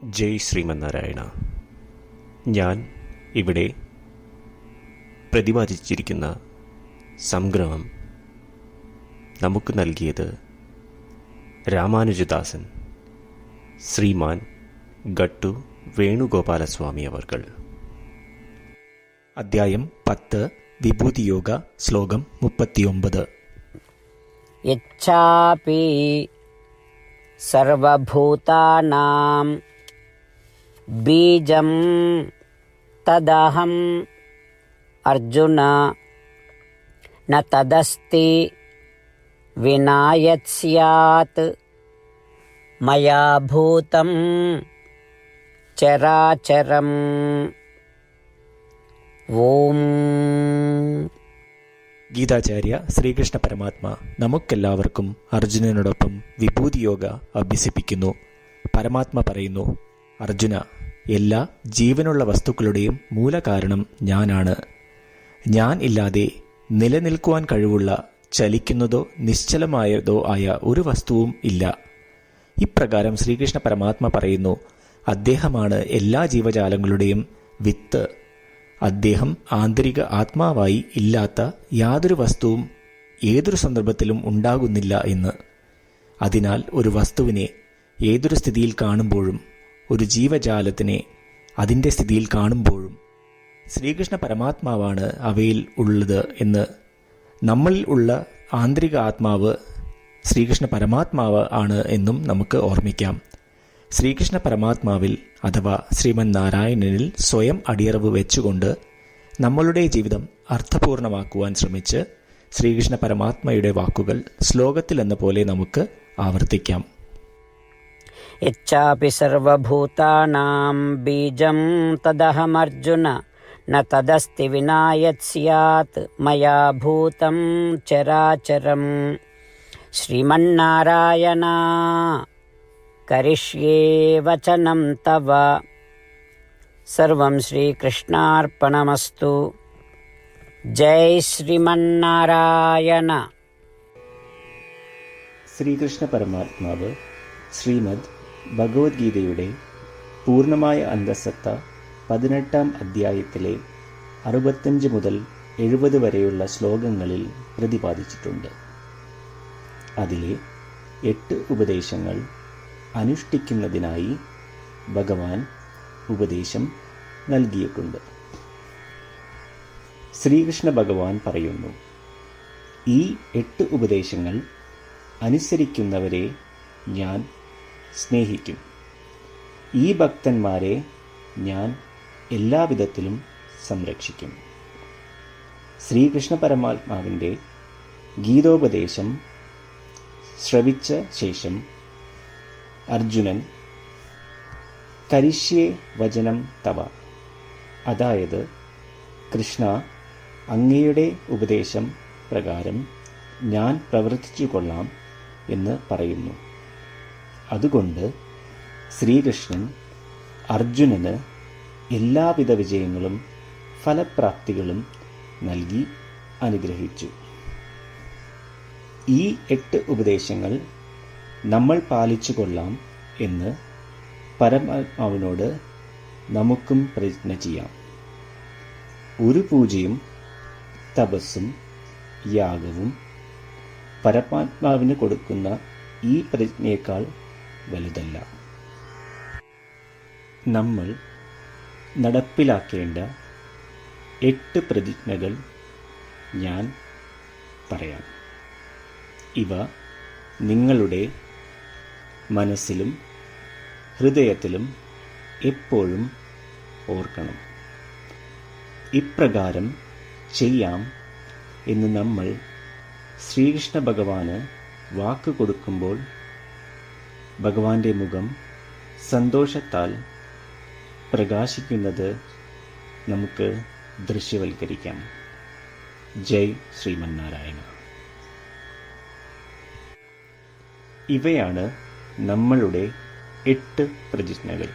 ജയ് ശ്രീമന്നാരായണ. ഞാൻ ഇവിടെ പ്രതിപാദിച്ചിരിക്കുന്ന സംഗ്രഹം നമുക്ക് നൽകിയത് രാമാനുജദാസൻ ശ്രീമാൻ ഗട്ടു വേണുഗോപാലസ്വാമി അവർകൾ. അധ്യായം 10, വിഭൂതിയോഗ, ശ്ലോകം 39. യച്ഛാപി സർവഭൂതാനാം ബീജം തദഹം അർജുന ന തദസ്തി വിനായത് സ്യാത് മയാ ഭൂതം ചരാചരം. ഓം. ഗീതാചാര്യ ശ്രീകൃഷ്ണ പരമാത്മ നമുക്കെല്ലാവർക്കും അർജുനനോടൊപ്പം വിഭൂതിയോഗ അഭ്യസിപ്പിക്കുന്നു. പരമാത്മ പറയുന്നു, അർജുന, എല്ലാ ജീവനുള്ള വസ്തുക്കളുടെയും മൂലകാരണം ഞാനാണ്. ഞാൻ ഇല്ലാതെ നിലനിൽക്കുവാൻ കഴിവുള്ള ചലിക്കുന്നതോ നിശ്ചലമായതോ ആയ ഒരു വസ്തുവും ഇല്ല. ഇപ്രകാരം ശ്രീകൃഷ്ണ പരമാത്മ പറയുന്നു, അദ്ദേഹമാണ് എല്ലാ ജീവജാലങ്ങളുടെയും വിത്ത്. അദ്ദേഹം ആന്തരിക ആത്മാവായി ഇല്ലാത്ത യാതൊരു വസ്തുവും ഏതൊരു സന്ദർഭത്തിലും ഉണ്ടാകുന്നില്ല എന്ന്. അതിനാൽ ഒരു വസ്തുവിനെ ഏതൊരു സ്ഥിതിയിൽ കാണുമ്പോഴും ഒരു ജീവജാലത്തിനെ അതിൻ്റെ സ്ഥിതിയിൽ കാണുമ്പോഴും ശ്രീകൃഷ്ണ പരമാത്മാവാണ് അവയിൽ ഉള്ളത് എന്ന്, നമ്മളിൽ ഉള്ള ആന്തരിക ആത്മാവ് ശ്രീകൃഷ്ണ പരമാത്മാവ് ആണ് എന്നും നമുക്ക് ഓർമ്മിക്കാം. ശ്രീകൃഷ്ണ പരമാത്മാവിൽ അഥവാ ശ്രീമൻ നാരായണനിൽ സ്വയം അടിയറവ് വെച്ചുകൊണ്ട് നമ്മളുടെ ജീവിതം അർത്ഥപൂർണമാക്കുവാൻ ശ്രമിച്ച് ശ്രീകൃഷ്ണ പരമാത്മയുടെ വാക്കുകൾ ശ്ലോകത്തിൽ എന്ന പോലെ നമുക്ക് ആവർത്തിക്കാം. യച്ഛാപി സർവഭൂതാനാം ബീജം തദഹമർജുന ന തദസ്തി വിനായത് സ്യാത് മയാ ഭൂതം ചരാചരം. ശ്രീമന്നാരായണ കരിഷ്യേ വചനം തവ. സർവം ശ്രീകൃഷ്ണാർപ്പണമസ്തു. ജയ് ശ്രീമന്നാരായണ. ശ്രീകൃഷ്ണ പരമാത്മാവ് ശ്രീമദ് ഭഗവത്ഗീതയുടെ പൂർണ്ണമായ അന്തസത്ത 18-ാം അധ്യായത്തിലെ 65 മുതൽ 70 വരെയുള്ള ശ്ലോകങ്ങളിൽ പ്രതിപാദിച്ചിട്ടുണ്ട്. അതിലെ 8 ഉപദേശങ്ങൾ അനുഷ്ഠിക്കുന്നതിനായി ഭഗവാൻ ഉപദേശം നൽകിയിട്ടുണ്ട്. ശ്രീകൃഷ്ണ ഭഗവാൻ പറയുന്നു, ഈ 8 ഉപദേശങ്ങൾ അനുസരിക്കുന്നവരെ ഞാൻ സ്നേഹിക്കും. ഈ ഭക്തന്മാരെ ഞാൻ എല്ലാവിധത്തിലും സംരക്ഷിക്കും. ശ്രീകൃഷ്ണ പരമാത്മാവിൻ്റെ ഗീതോപദേശം ശ്രവിച്ച ശേഷം അർജുനൻ കരിഷ്യേ വചനം തവ, അതായത് കൃഷ്ണ, അങ്ങയുടെ ഉപദേശം പ്രകാരം ഞാൻ പ്രവർത്തിച്ചു കൊള്ളാം എന്ന് പറയുന്നു. അതുകൊണ്ട് ശ്രീകൃഷ്ണൻ അർജുനന് എല്ലാവിധ വിജയങ്ങളും ഫലപ്രാപ്തികളും നൽകി അനുഗ്രഹിച്ചു. ഈ 8 ഉപദേശങ്ങൾ നമ്മൾ പാലിച്ചു കൊള്ളാം എന്ന് പരമാത്മാവിനോട് നമുക്കും പ്രതിജ്ഞ ചെയ്യാം. ഒരു പൂജയും തപസ്സും യാഗവും പരമാത്മാവിന് കൊടുക്കുന്ന ഈ പ്രതിജ്ഞയേക്കാൾ വലുതല്ല. നമ്മൾ നടപ്പിലാക്കേണ്ട 8 പ്രതിജ്ഞകൾ ഞാൻ പറയാം. ഇവ നിങ്ങളുടെ മനസ്സിലും ഹൃദയത്തിലും എപ്പോഴും ഓർക്കണം. ഇപ്രകാരം ചെയ്യാം എന്ന് നമ്മൾ ശ്രീകൃഷ്ണ ഭഗവാന് വാക്ക് കൊടുക്കുമ്പോൾ ഭഗവാന്റെ മുഖം സന്തോഷത്താൽ പ്രകാശിക്കുന്നത് നമുക്ക് ദൃശ്യവൽക്കരിക്കാം. ജയ് ശ്രീമന്നാരായണ. ഇവയാണ് നമ്മളുടെ 8 പ്രതിജ്ഞകൾ.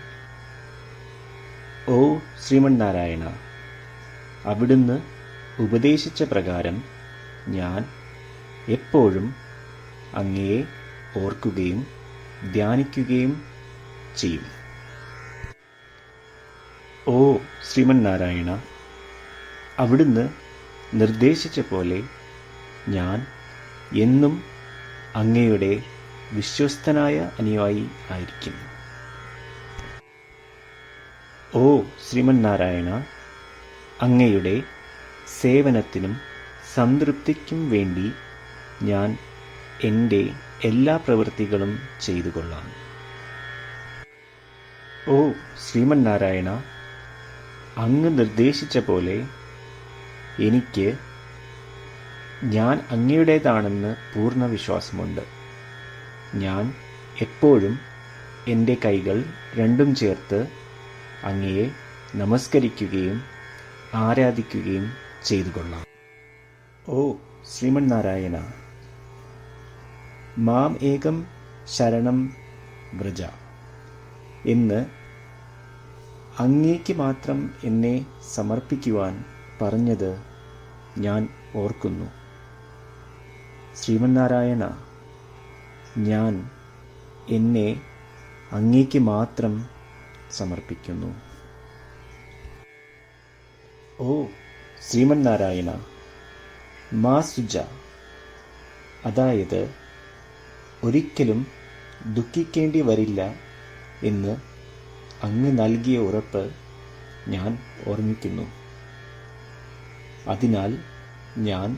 ഓ ശ്രീമന്നാരായണ, അവിടുന്ന് ഉപദേശിച്ച പ്രകാരം ഞാൻ എപ്പോഴും അങ്ങയെ ഓർക്കുകയും ധ്യാനിക്കുകയും ചെയ്യും. ഓ ശ്രീമന്നാരായണ, അവിടുന്ന് നിർദ്ദേശിച്ച പോലെ ഞാൻ എന്നും അങ്ങയുടെ വിശ്വസ്തനായ അനുയായി ആയിരിക്കും. ഓ ശ്രീമന്നാരായണ, അങ്ങയുടെ സേവനത്തിനും സംതൃപ്തിക്കും വേണ്ടി ഞാൻ എൻ്റെ എല്ലാ പ്രവൃത്തികളും ചെയ്തു കൊള്ളാം. ഓ ശ്രീമന്നാരായണ, അങ്ങ് നിർദ്ദേശിച്ച പോലെ എനിക്ക് ഞാൻ അങ്ങയുടേതാണെന്ന് പൂർണ്ണ വിശ്വാസമുണ്ട്. ഞാൻ എപ്പോഴും എൻ്റെ കൈകൾ രണ്ടും ചേർത്ത് അങ്ങയെ നമസ്കരിക്കുകയും ആരാധിക്കുകയും ചെയ്തു കൊള്ളാം. ഓ ശ്രീമന്നാരായണ, മാം ഏകം ശരണം വ്രജ എന്ന് അങ്ങേക്ക് മാത്രം എന്നെ സമർപ്പിക്കുവാൻ പറഞ്ഞത് ഞാൻ ഓർക്കുന്നു. ശ്രീമന്നാരായണ, ഞാൻ എന്നെ അങ്ങേക്ക് മാത്രം സമർപ്പിക്കുന്നു. ഓ ശ്രീമന്നാരായണ, മാ സുജ, അതായത് ഒരിക്കലും ദുഃഖിക്കേണ്ടി വരില്ല എന്ന് അങ്ങ് നൽകിയ ഉറപ്പ് ഞാൻ ഓർമ്മിക്കുന്നു. അതിനാൽ ഞാൻ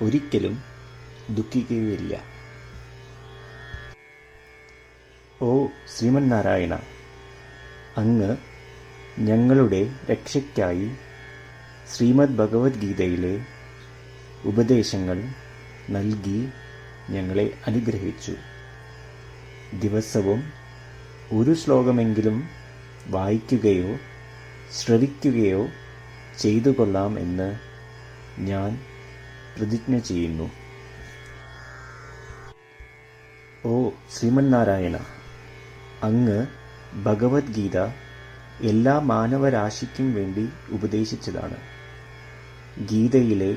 ഒരിക്കലും ദുഃഖിക്കുകയില്ല. ഓ ശ്രീമന്നാരായണ, അങ്ങ് ഞങ്ങളുടെ രക്ഷയ്ക്കായി ശ്രീമദ് ഭഗവത്ഗീതയിലെ ഉപദേശങ്ങൾ നൽകി ഞങ്ങളെ അനുഗ്രഹിച്ചു. ദിവസവും ഒരു ശ്ലോകമെങ്കിലും വായിക്കുകയോ ശ്രവിക്കുകയോ ചെയ്തു കൊള്ളാം എന്ന് ഞാൻ പ്രതിജ്ഞ ചെയ്യുന്നു. ഓ ശ്രീമന്നാരായണ, അങ്ങ് ഭഗവത്ഗീത എല്ലാ മാനവരാശിക്കും വേണ്ടി ഉപദേശിച്ചതാണ്. ഗീതയിലെ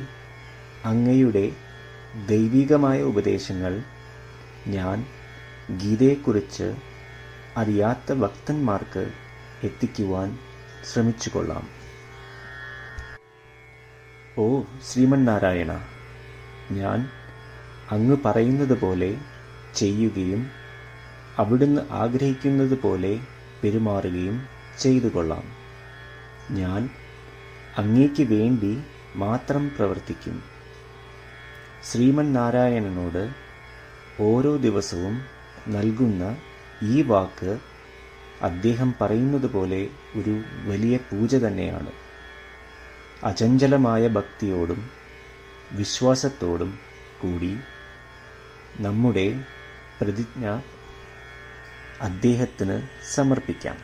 അങ്ങയുടെ ദൈവികമായ ഉപദേശങ്ങൾ ഞാൻ ഗീതയെക്കുറിച്ച് അറിയാത്ത ഭക്തന്മാർക്ക് എത്തിക്കുവാൻ ശ്രമിച്ചുകൊള്ളാം. ഓ ശ്രീമന്നാരായണ, ഞാൻ അങ്ങ് പറയുന്നത് പോലെ ചെയ്യുകയും അവിടുന്ന് ആഗ്രഹിക്കുന്നത് പോലെ പെരുമാറുകയും ചെയ്തു കൊള്ളാം. ഞാൻ അങ്ങേക്ക് വേണ്ടി മാത്രം പ്രവർത്തിക്കും. ശ്രീമന്നാരായണനോട് ഓരോ ദിവസവും നൽകുന്ന ഈ വാക്ക് അദ്ദേഹം പറയുന്നത് പോലെ ഒരു വലിയ പൂജ തന്നെയാണ്. അചഞ്ചലമായ ഭക്തിയോടും വിശ്വാസത്തോടും കൂടി നമ്മുടെ പ്രതിജ്ഞ അദ്ദേഹത്തിന് സമർപ്പിക്കാം.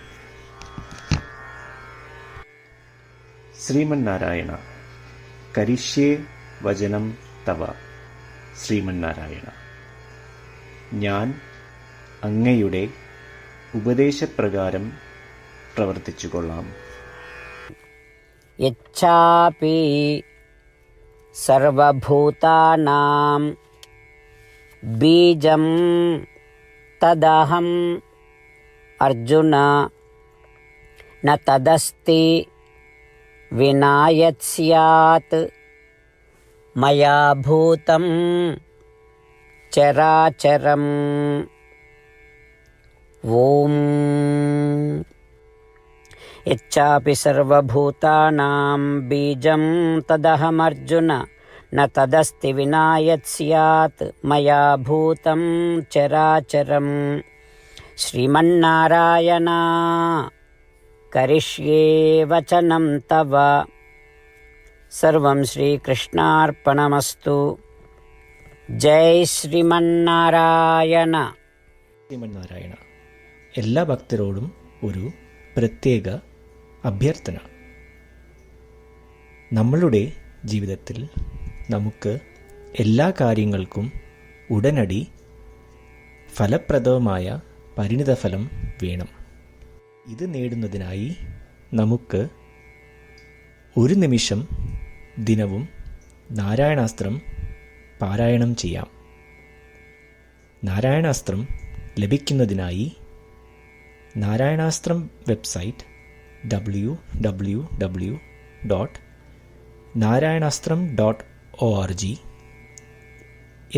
ശ്രീമന്നാരായണ, കരിഷ്യേ വചനം തവ. ശ്രീമന്നാരായണ, ഞാൻ അങ്ങയുടെ ഉപദേശപ്രകാരം പ്രവർത്തിച്ചുകൊള്ളാം. യച്ഛാപി സർവഭൂതാനാം ബീജം തദഹം അർജുന ന തദസ്തി വിനായത് സ്യാത് മയാ ഭൂതം ചരാചരം. ഓം യച്ഛാപി സർവഭൂതാനാം ബീജം തദഹമർജുന ന തദസ്തി വിനായത് സ്യാത് മയാ ഭൂതം ചരാചരം. ശ്രീമന്നാരായണ, കരിഷ്യേ വചനം തവ. സർവം ശ്രീകൃഷ്ണാർപ്പണമസ്തു. ജയ് ശ്രീമന്നാരായണ. ശ്രീമന്നാരായണ, എല്ലാ ഭക്തരോടും ഒരു പ്രത്യേക അഭ്യർത്ഥന. നമ്മളുടെ ജീവിതത്തിൽ നമുക്ക് എല്ലാ കാര്യങ്ങൾക്കും ഉടനടി ഫലപ്രദമായ പരിണിതഫലം വേണം. ഇത് നേടുന്നതിനായി നമുക്ക് ഒരു നിമിഷം ദിനവും നാരായണാസ്ത്രം പാരായണം ചെയ്യാം. നാരായണാസ്ത്രം ലഭിക്കുന്നതിനായി നാരായണാസ്ത്രം വെബ്സൈറ്റ് www.narayanaastram.org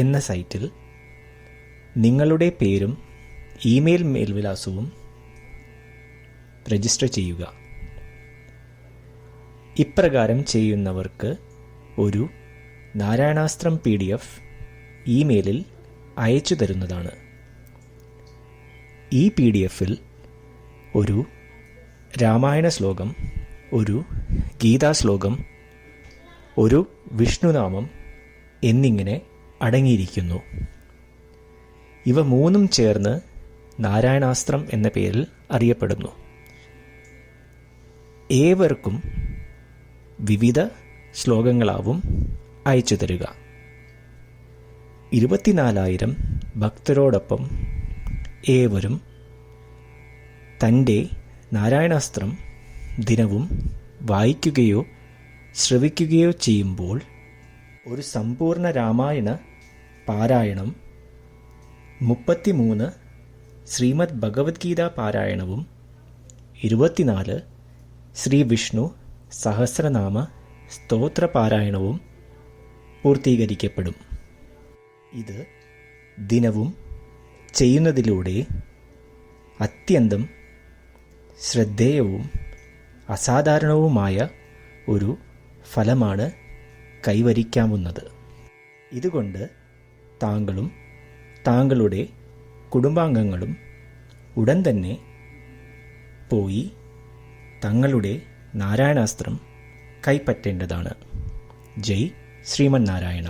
എന്ന സൈറ്റിൽ നിങ്ങളുടെ പേരും ഇമെയിൽ മേൽവിലാസവും രജിസ്റ്റർ ചെയ്യുക. ഇപ്രകാരം ചെയ്യുന്നവർക്ക് ഒരു നാരായണാസ്ത്രം PDF ഇമെയിലിൽ അയച്ചു തരുന്നതാണ്. ഈ PDF-ൽ ഒരു രാമായണ ശ്ലോകം, ഒരു ഗീതാശ്ലോകം, ഒരു വിഷ്ണുനാമം എന്നിങ്ങനെ അടങ്ങിയിരിക്കുന്നു. ഇവ മൂന്നും ചേർന്ന് നാരായണാസ്ത്രം എന്ന പേരിൽ അറിയപ്പെടുന്നു. ഏവർക്കും വിവിധ ശ്ലോകങ്ങളാവും അയച്ചു തരിക. 24,000 ഭക്തരോടൊപ്പം ഏവരും തൻ്റെ നാരായണാസ്ത്രം ദിനവും വായിക്കുകയോ ശ്രവിക്കുകയോ ചെയ്യുമ്പോൾ ഒരു സമ്പൂർണ്ണ രാമായണ പാരായണം, 33 ശ്രീമദ് ഭഗവത്ഗീത പാരായണവും 24 ശ്രീ വിഷ്ണു സഹസ്രനാമ സ്തോത്ര പാരായണവും പൂർത്തീകരിക്കപ്പെടും. ഇത് ദിനവും ചെയ്യുന്നതിലൂടെ അത്യന്തം ശ്രദ്ധേയവും അസാധാരണവുമായ ഒരു ഫലമാണ് കൈവരിക്കാവുന്നത്. ഇതുകൊണ്ട് താങ്കളും താങ്കളുടെ കുടുംബാംഗങ്ങളും ഉടൻ തന്നെ പോയി തങ്ങളുടെ നാരായണാസ്ത്രം കൈപ്പറ്റേണ്ടതാണ്. ജയ് ശ്രീമന്നാരായണ.